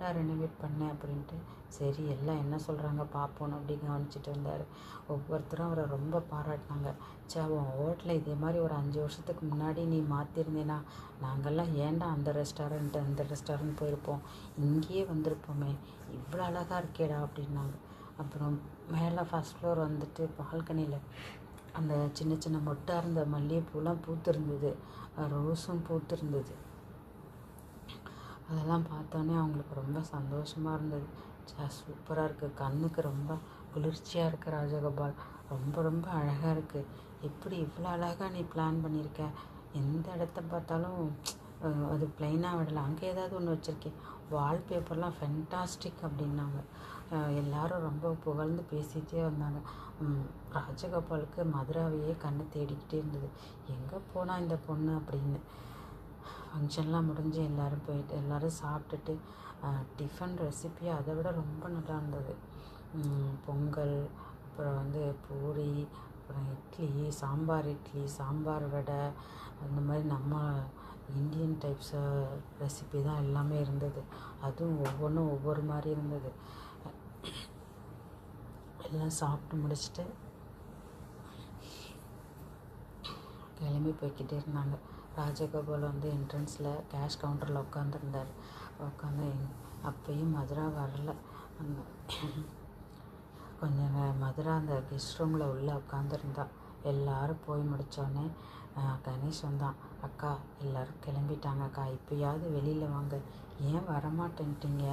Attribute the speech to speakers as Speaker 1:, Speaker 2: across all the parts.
Speaker 1: எப்படா ரெனோவேட் பண்ணேன் அப்படின்ட்டு. சரி எல்லாம் என்ன சொல்கிறாங்க பார்ப்போன்னு அப்படி கவனிச்சிட்டு இருந்தார். ஒவ்வொருத்தரும் அவரை ரொம்ப பாராட்டினாங்க. உன் ஹோட்டலில் இதே மாதிரி ஒரு 5 வருஷத்துக்கு முன்னாடி நீ மாற்றிருந்தேன்னா நாங்கள்லாம் ஏன்டா அந்த ரெஸ்டாரண்ட் போயிருப்போம், இங்கேயே வந்திருப்போமே, இவ்வளோ அழகாக இருக்கேடா அப்படின்னாங்க. அப்புறம் மேலே ஃபஸ்ட் ஃப்ளோர் வந்துட்டு பால்கனியில் அந்த சின்ன சின்ன மொட்டாக இருந்த மல்லிகைப்பூலாம் பூத்திருந்தது, ரோஸும் பூத்திருந்தது. அதெல்லாம் பார்த்தோன்னே அவங்களுக்கு ரொம்ப சந்தோஷமாக இருந்தது. சூப்பராக இருக்குது, கண்ணுக்கு ரொம்ப குளிர்ச்சியாக இருக்குது ராஜகோபால், ரொம்ப ரொம்ப அழகாக இருக்குது. எப்படி இவ்வளோ அழகாக நீ பிளான் பண்ணியிருக்க, எந்த இடத்த பார்த்தாலும் அது ப்ளைனாக விடலை, அங்கே ஏதாவது ஒன்று வச்சுருக்கேன், வால்பேப்பர்லாம் ஃபென்டாஸ்டிக் அப்படின்னாங்க. எல்லாரும் ரொம்ப புகழ்ந்து பேசிகிட்டே வந்தாங்க. ராஜகோபாலுக்கு மதுராவையே கண்ணு தேடிக்கிட்டே இருந்தது, எங்கே போனால் இந்த பொண்ணு அப்படின்னு. ஃபங்க்ஷன்லாம் முடிஞ்சு எல்லோரும் சாப்பிட்டுட்டு டிஃபன் ரெசிபி அதை விட ரொம்ப நல்லா இருந்தது. பொங்கல், அப்புறம் பூரி, அப்புறம் இட்லி, சாம்பார் வடை, அந்த மாதிரி நம்ம இந்தியன் டைப்ஸ் ரெசிபி தான் எல்லாமே இருந்தது. அதுவும் ஒவ்வொன்றும் ஒவ்வொரு மாதிரி இருந்தது. எல்லாம் சாப்பிட்டு முடிச்சுட்டு கிளம்பி போய்கிட்டே இருந்தாங்க. ராஜகோபால் என்ட்ரன்ஸில் கேஷ் கவுண்டரில் உட்காந்துருந்தார். அப்பையும் மதுரா வரல. கொஞ்சம் மதுரா அந்த கெஸ்ட் ரூமில் உள்ளே உட்காந்துருந்தா. எல்லோரும் போய் முடித்தோடனே கணேஷ் வந்தான். அக்கா எல்லோரும் கிளம்பிட்டாங்க அக்கா, இப்போயாவது வெளியில் வாங்க, ஏன் வரமாட்டேன்ட்டீங்க,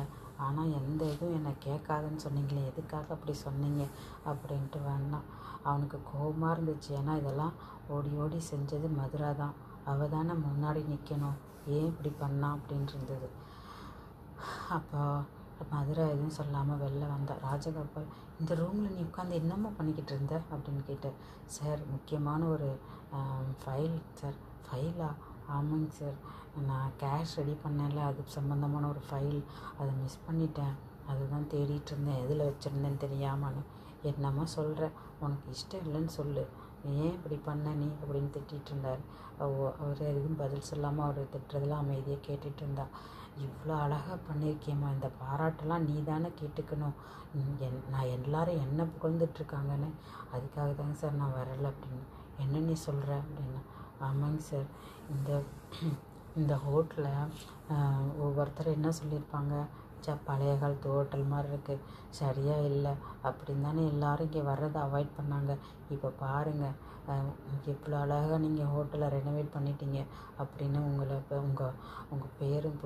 Speaker 1: ஆனால் எந்த இதுவும் என்னை கேட்காதுன்னு சொன்னீங்களே, எதுக்காக அப்படி சொன்னீங்க அப்படின்ட்டு வேணாம். அவனுக்கு கோபமாக இருந்துச்சு. ஏன்னா இதெல்லாம் ஓடி ஓடி செஞ்சது மதுரா தான், அவள் தானே முன்னாடி நிற்கணும், ஏன் இப்படி பண்ணா அப்படின்னு இருந்தது. அப்போ மதுரா எதுவும் சொல்லாமல் வெளில வந்தா. ராஜகோபால், இந்த ரூமில் நீ உட்காந்து என்னம்மா பண்ணிக்கிட்டு இருந்த அப்படின்னு கேட்டார். சார் முக்கியமான ஒரு ஃபைல் சார். ஃபைலா? ஆமாங்க சார், நான் கேஷ் ரெடி பண்ணல, அதுக்கு சம்மந்தமான ஒரு ஃபைல், அதை மிஸ் பண்ணிட்டேன், அதுதான் தேடிட்டு இருந்தேன், எதில் வச்சுருந்தேன்னு தெரியாமன்னு. என்னம்மா சொல்கிற, உனக்கு இஷ்டம் இல்லைன்னு சொல்லு, ஏன் இப்படி பண்ண நீ அப்படின்னு திட்டிகிட்டு இருந்தார். அவர் எதுவும் பதில் சொல்லாமல் அவர் திட்டுறதெல்லாம் அமைதியாக கேட்டுட்டு இருந்தா. இவ்வளோ அழகாக பண்ணியிருக்கேம்மா, இந்த பாராட்டெல்லாம் நீ தானே கேட்டுக்கணும், நான் எல்லோரும் என்ன புகழ்ந்துட்டுருக்காங்கன்னு, அதுக்காக தாங்க சார் நான் வரலை அப்படின்னு. என்ன நீ சொல்கிற அப்படின்னா. ஆமாங்க சார், இந்த ஹோட்டலில் ஒவ்வொருத்தர் என்ன சொல்லியிருப்பாங்க, பழைய காலத்து ஹோட்டல் மாதிரி இருக்குது, சரியாக இல்லை அப்படின்னு தானே எல்லோரும் இங்கே வர்றதை அவாய்ட் பண்ணாங்க. இப்போ பாருங்கள், எவ்வளோ அழகாக நீங்கள் ஹோட்டலை ரெனோவேட் பண்ணிட்டீங்க அப்படின்னு உங்களை உங்கள் பேரும்